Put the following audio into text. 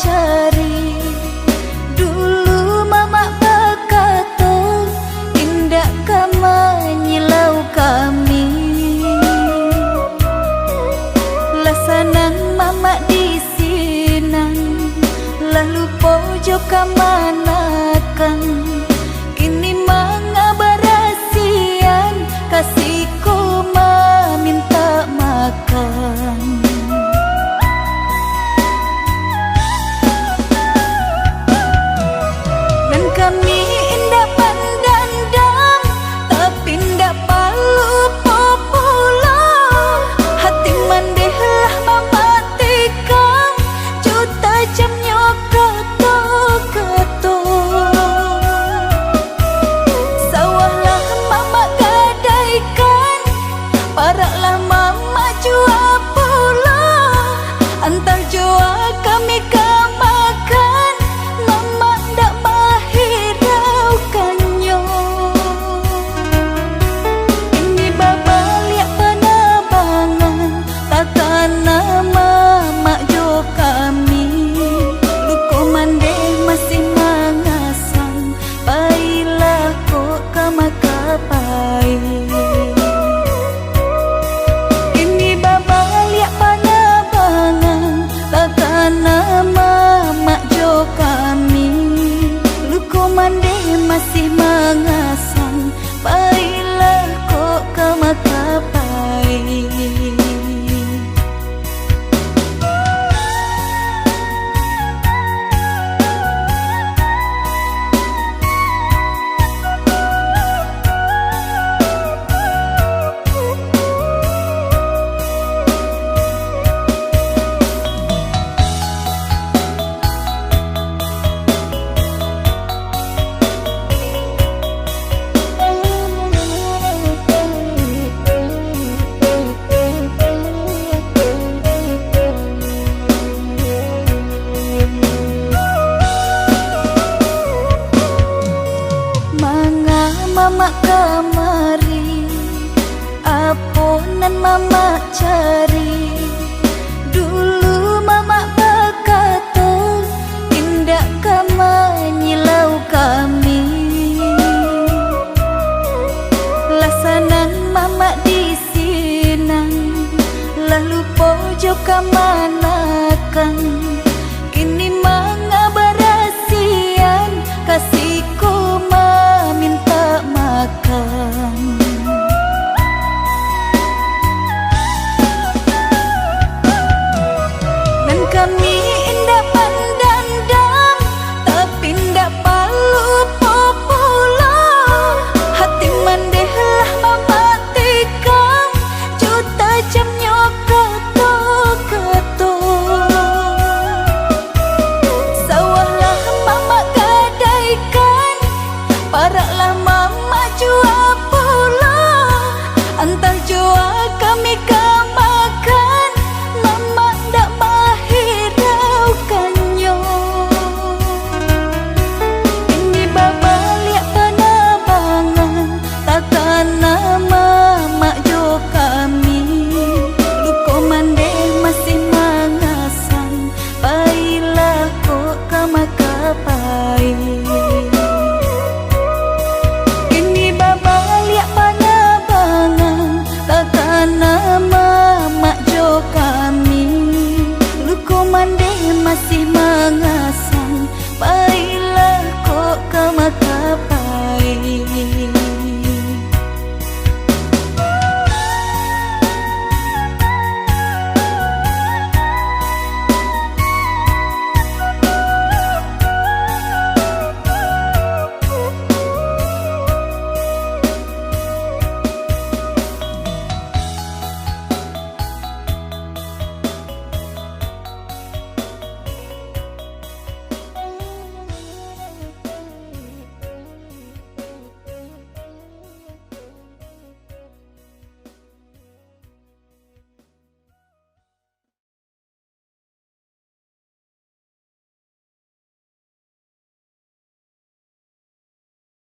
cari. Dulu mama berkata, indah kau menyilau kami. Lasanan mama di sinan, lalu pojok kamanakan. Kini mengabarasian, kasihku meminta makan. Dan kami indah pandandang, tapi indah palu popular. Hati mandehlah mama tikam, juta jam nyokato-kato. Sawahlah mama gadaikan, paraklah mama jua pula. Antar jua kami makan, mama ndak mahiraukannya. Ini baba lihat penerbangan, takkan nama mak jo kami. Luko mandeh masih mangasan, baiklah kok kamakapai. Ini baba lihat penerbangan, takkan nama mak jo kami. Luko mandeh masih mangasan, baiklah kok kamakapai. Mama kamari, aponan mama cari. Dulu mama berkata, indah kau menyilau kami. Lasanan mama di sinan, lalu pojok kamana.